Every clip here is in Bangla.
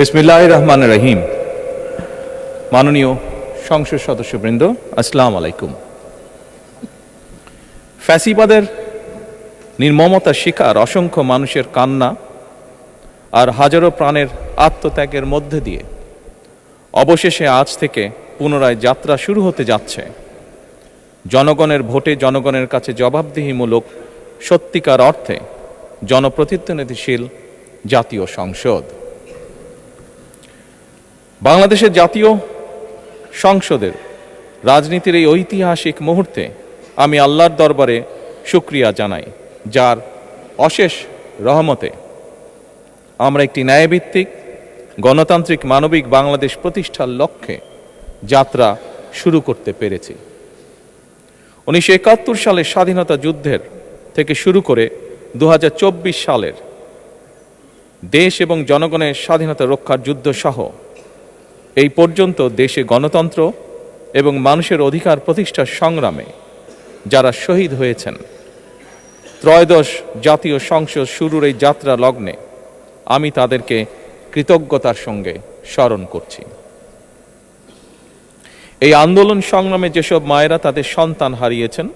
বিসমিল্লাহির রহমানির রহিম। মাননীয় সংসদ সদস্যবৃন্দ, আসসালামু আলাইকুম। ফ্যাসিবাদের নির্মমতার শিকার অসংখ্য মানুষের কান্না আর হাজারো প্রাণের আত্মত্যাগের মধ্যে দিয়ে অবশেষে আজ থেকে পুনরায় যাত্রা শুরু হতে যাচ্ছে জনগণের ভোটে জনগণের কাছে জবাবদিহিমূলক সত্যিকার অর্থে জনপ্রতিনিধিশীল জাতীয় সংসদ। বাংলাদেশের জাতীয় সংসদের রাজনীতির এই ঐতিহাসিক মুহূর্তে আমি আল্লাহর দরবারে শুকরিয়া জানাই, যার অশেষ রহমতে আমরা একটি ন্যায়ভিত্তিক গণতান্ত্রিক মানবিক বাংলাদেশ প্রতিষ্ঠার লক্ষ্যে যাত্রা শুরু করতে পেরেছি। 1971 সালের স্বাধীনতা যুদ্ধের থেকে শুরু করে 2024 সালের দেশ এবং জনগণের স্বাধীনতা রক্ষার যুদ্ধ সহ এই পর্যন্ত দেশে গণতন্ত্র এবং মানুষের অধিকার প্রতিষ্ঠার সংগ্রামে যারা শহীদ হয়েছেন, ত্রয়োদশ জাতীয় সংসদ শুরুর এই যাত্রা লগ্নে আমি তাদেরকে কৃতজ্ঞতার সঙ্গে স্মরণ করছি। এই আন্দোলন সংগ্রামে যেসব মায়েরা তাদের সন্তান হারিয়েছেন,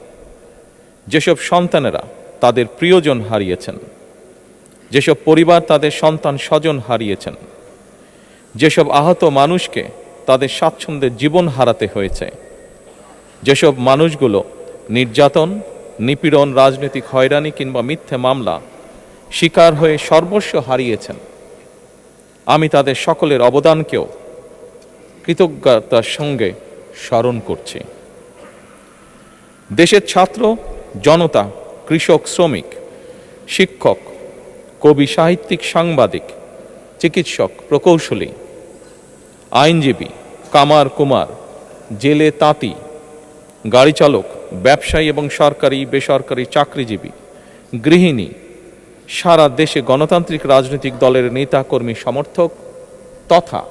যেসব সন্তানেরা তাদের প্রিয়জন হারিয়েছেন, যেসব পরিবার তাদের সন্তান স্বজন হারিয়েছেন, যেসব আহত মানুষকে তাদের স্বাচ্ছন্দ্যের জীবন হারাতে হয়েছে, যেসব মানুষগুলো নির্যাতন, নিপীড়ন, রাজনৈতিক হয়রানি কিংবা মিথ্যে মামলা শিকার হয়ে সর্বস্ব হারিয়েছেন, আমি তাদের সকলের অবদানকেও কৃতজ্ঞতার সঙ্গে স্মরণ করছি। দেশের ছাত্র জনতা, কৃষক, শ্রমিক, শিক্ষক, কবি, সাহিত্যিক, সাংবাদিক, চিকিৎসক, প্রকৌশলী, আইনজীবী, কামার কুমার, জেলে তাঁতি, গাড়ি চালক, ব্যবসায়ী এবং সরকারি বেসরকারি চাকরিজীবী, গৃহিণী, সারা দেশে গণতান্ত্রিক রাজনৈতিক দলের নেতা কর্মী সমর্থক তথা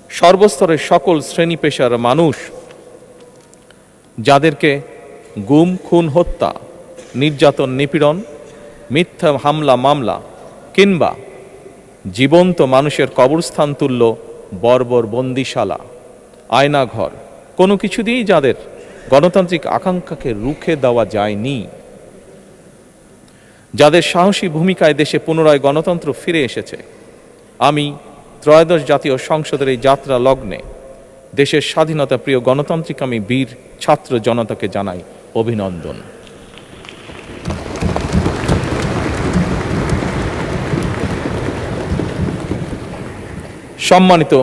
সর্বস্তরের সকল শ্রেণী পেশার মানুষ যাদেরকে গুম, খুন, হত্যা, নির্যাতন, নিপীড়ন, মিথ্যা হামলা মামলা কিংবা জীবন্ত মানুষের কবরস্থান তুল্য বর্বর বন্দিশালা, আয়নাঘর, কোনো কিছু দিয়েই যাদের গণতান্ত্রিক আকাঙ্ক্ষাকে রুখে দেওয়া যায়নি, যাদের সাহসী ভূমিকায় দেশে পুনরায় গণতন্ত্র ফিরে এসেছে, আমি ত্রয়োদশ জাতীয় সংসদের এই যাত্রা লগ্নে দেশের স্বাধীনতা প্রিয় গণতান্ত্রিক আমি বীর ছাত্র জনতাকে জানাই অভিনন্দন। সম্মানিত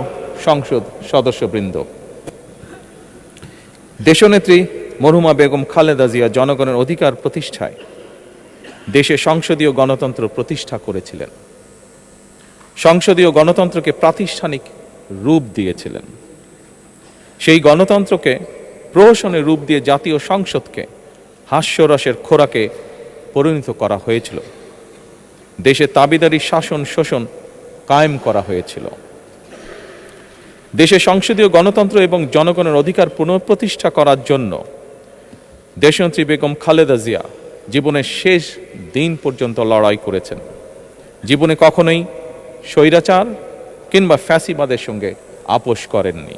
সংসদ সদস্যবৃন্দ, দেশনেত্রী মরহুমা বেগম খালেদা জিয়া জনগণের অধিকার প্রতিষ্ঠায় দেশে সংসদীয় গণতন্ত্র প্রতিষ্ঠা করেছিলেন, সংসদীয় গণতন্ত্রকে প্রাতিষ্ঠানিক রূপ দিয়েছিলেন। সেই গণতন্ত্রকে প্রহসনের রূপ দিয়ে জাতীয় সংসদকে হাস্যরসের খোরাকে পরিণত করা হয়েছিল। দেশে তাবিদারি শাসন শোষণ কায়েম করা হয়েছিল। দেশে সংসদীয় গণতন্ত্র এবং জনগণের অধিকার পুনঃপ্রতিষ্ঠা করার জন্য দেশনেত্রী বেগম খালেদা জিয়া জীবনের শেষ দিন পর্যন্ত লড়াই করেছেন। জীবনে কখনোই স্বৈরাচার কিংবা ফ্যাসিবাদের সঙ্গে আপোষ করেননি।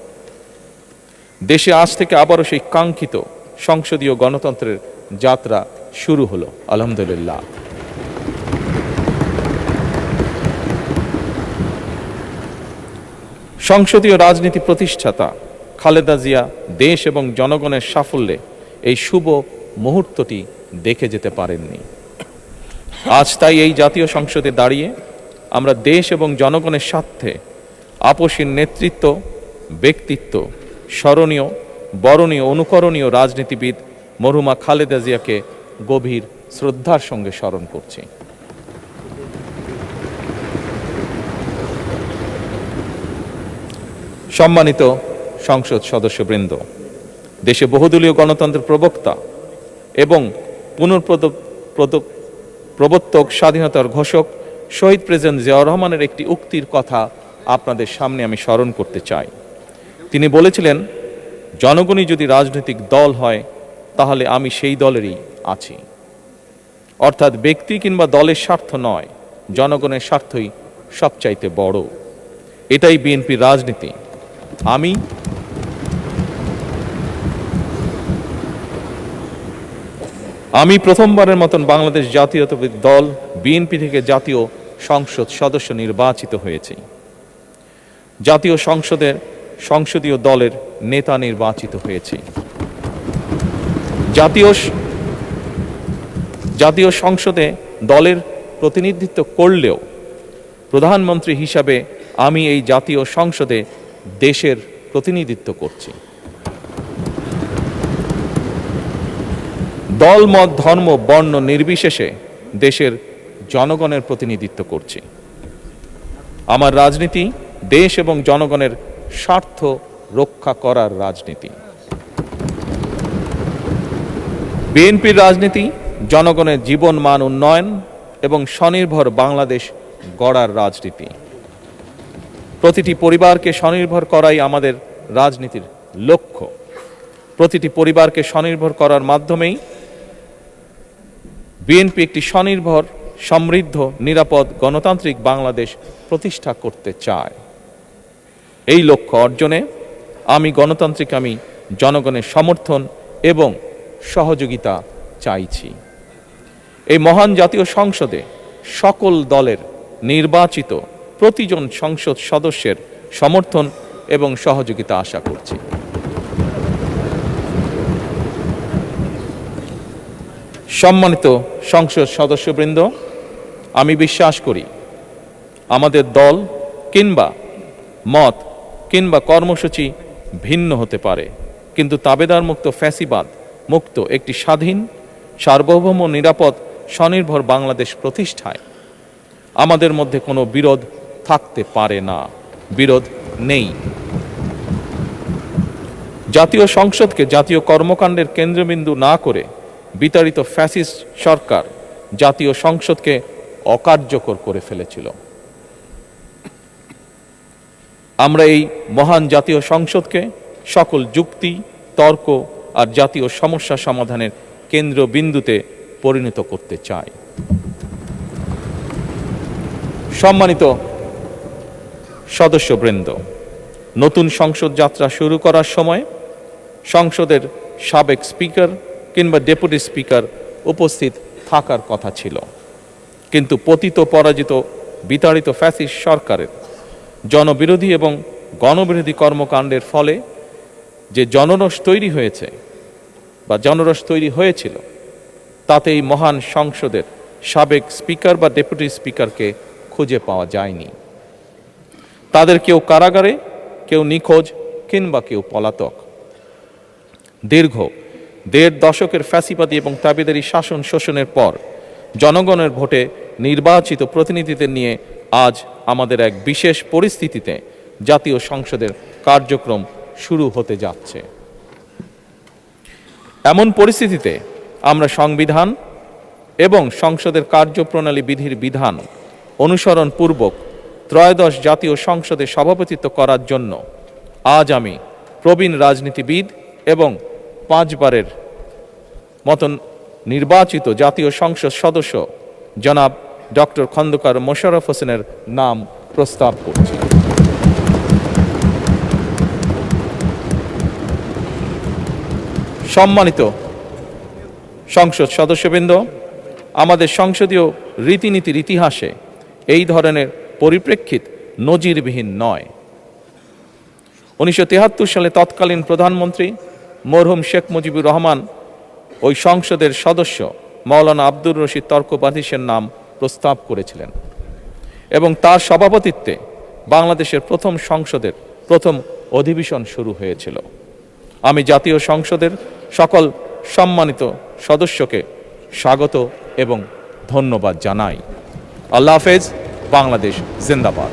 দেশে আজ থেকে আবারও সেই কাঙ্ক্ষিত সংসদীয় গণতন্ত্রের যাত্রা শুরু হলো, আলহামদুলিল্লাহ। সংসদীয় রাজনীতি প্রতিষ্ঠাতা খালেদা জিয়া দেশ এবং জনগণের সাফল্যে এই শুভ মুহূর্তটি দেখে যেতে পারেননি। আজ তাই এই জাতীয় সংসদে দাঁড়িয়ে আমরা দেশ এবং জনগণের স্বার্থে আপসীর নেতৃত্ব, ব্যক্তিত্ব, স্মরণীয়, বরণীয়, অনুকরণীয় রাজনীতিবিদ মরহুমা খালেদা জিয়াকে গভীর শ্রদ্ধার সঙ্গে স্মরণ করছি। সম্মানিত সংসদ সদস্যবৃন্দ, দেশে বহুদলীয় গণতন্ত্রের প্রবক্তা এবং প্রবর্তক, স্বাধীনতার ঘোষক শহীদ প্রেসিডেন্ট জিয়াউর রহমানের একটি উক্তির কথা আপনাদের সামনে আমি স্মরণ করতে চাই। তিনি বলেছিলেন, জনগণই যদি রাজনৈতিক দল হয় তাহলে আমি সেই দলেরই আছি। অর্থাৎ ব্যক্তি কিংবা দলের স্বার্থ নয়, জনগণের স্বার্থই সবচাইতে বড়। এটাই বিএনপির রাজনীতি। আমি প্রথমবারের মতন বাংলাদেশ জাতীয়তাবাদী দল বিএনপি থেকে জাতীয় সংসদ সদস্য নির্বাচিত হয়েছি। জাতীয় সংসদের সংসদীয় দলের নেতা নির্বাচিত হয়েছি। জাতীয় সংসদে দলের প্রতিনিধিত্ব করলেও প্রধানমন্ত্রী হিসাবে আমি এই জাতীয় সংসদে দেশের প্রতিনিধিত্ব করছি। দল, মত, ধর্ম, বর্ণ নির্বিশেষে দেশের জনগণের প্রতিনিধিত্ব করছি। আমার রাজনীতি দেশ এবং জনগণের স্বার্থ রক্ষা করার রাজনীতি। বিএনপির রাজনীতি জনগণের জীবন মান উন্নয়ন এবং স্বনির্ভর বাংলাদেশ গড়ার রাজনীতি। প্রতিটি পরিবারকে স্বনির্ভর করাই আমাদের রাজনীতির লক্ষ্য। প্রতিটি পরিবারকে স্বনির্ভর করার মাধ্যমেই বিএনপি একটি স্বনির্ভর, সমৃদ্ধ, নিরাপদ, গণতান্ত্রিক বাংলাদেশ প্রতিষ্ঠা করতে চায়। এই লক্ষ্য অর্জনে আমি জনগণের সমর্থন এবং সহযোগিতা চাইছি। এই মহান জাতীয় সংসদে সকল দলের নির্বাচিত প্রতিজন সংসদ সদস্যের সমর্থন এবং সহযোগিতা আশা করছি। সম্মানিত সংসদ সদস্যবৃন্দ, আমি বিশ্বাস করি আমাদের দল কিংবা মত কিংবা কর্মসূচি ভিন্ন হতে পারে, কিন্তু তাবেদার মুক্ত, ফ্যাসিবাদ মুক্ত একটি স্বাধীন, সার্বভৌম, নিরাপদ, স্বনির্ভর বাংলাদেশ প্রতিষ্ঠায় আমাদের মধ্যে কোনো বিরোধ থাকতে পারে না, বিরোধ নেই। জাতীয় সংসদকে জাতীয় কর্মকাণ্ডের কেন্দ্রবিন্দু না করে বিতাড়িত ফ্যাসিস্ট সরকার জাতীয় সংসদকে অকার্যকর করে ফেলেছিল। আমরা এই মহান জাতীয় সংসদকে সকল যুক্তি, তর্ক আর জাতীয় সমস্যা সমাধানের কেন্দ্রবিন্দুতে পরিণত করতে চাই। সম্মানিত সদস্যবৃন্দ, নতুন সংসদ যাত্রা শুরু করার সময় সংসদের সাবেক স্পিকার কিংবা ডেপুটি স্পিকার উপস্থিত থাকার কথা ছিল, কিন্তু পতিত, পরাজিত, বিতাড়িত ফ্যাসিস্ট সরকারের জনবিরোধী এবং গণবিরোধী কর্মকাণ্ডের ফলে যে জনরোষ তৈরি হয়েছিল তাতে এই মহান সংসদের সাবেক স্পিকার বা ডেপুটি স্পিকারকে খুঁজে পাওয়া যায়নি। তাদের কেউ কারাগারে, কেউ নিখোঁজ কিংবা কেউ পলাতক। দীর্ঘ ১.৫ দশকের ফ্যাসিবাদী এবং তাবেদারি শাসন শোষণের পর জনগণের ভোটে নির্বাচিত প্রতিনিধিদের নিয়ে আজ আমাদের এক বিশেষ পরিস্থিতিতে জাতীয় সংসদের কার্যক্রম শুরু হতে যাচ্ছে। এমন পরিস্থিতিতে আমরা সংবিধান এবং সংসদের কার্যপ্রণালী বিধির বিধান অনুসরণ পূর্বক ত্রয়োদশ জাতীয় সংসদে সভাপতিত্ব করার জন্য আজ আমি প্রবীণ রাজনীতিবিদ এবং 5 বারের মতন নির্বাচিত জাতীয় সংসদ সদস্য জনাব ডক্টর খন্দকার মোশাররফ হোসেনের নাম প্রস্তাব করছি। সম্মানিত সংসদ সদস্যবৃন্দ, আমাদের সংসদীয় রীতিনীতির ইতিহাসে এই ধরনের পরিপ্রেক্ষিত নজিরবিহীন নয়। 1973 সালে তৎকালীন প্রধানমন্ত্রী মরহুম শেখ মুজিবুর রহমান ওই সংসদের সদস্য মাওলানা আব্দুর রশিদ তর্কবাধীশের নাম প্রস্তাব করেছিলেন এবং তার সভাপতিত্বে বাংলাদেশের প্রথম সংসদের প্রথম অধিবেশন শুরু হয়েছিল। আমি জাতীয় সংসদের সকল সম্মানিত সদস্যকে স্বাগত এবং ধন্যবাদ জানাই। আল্লাহ হাফেজ। বাংলাদেশ জিন্দাবাদ।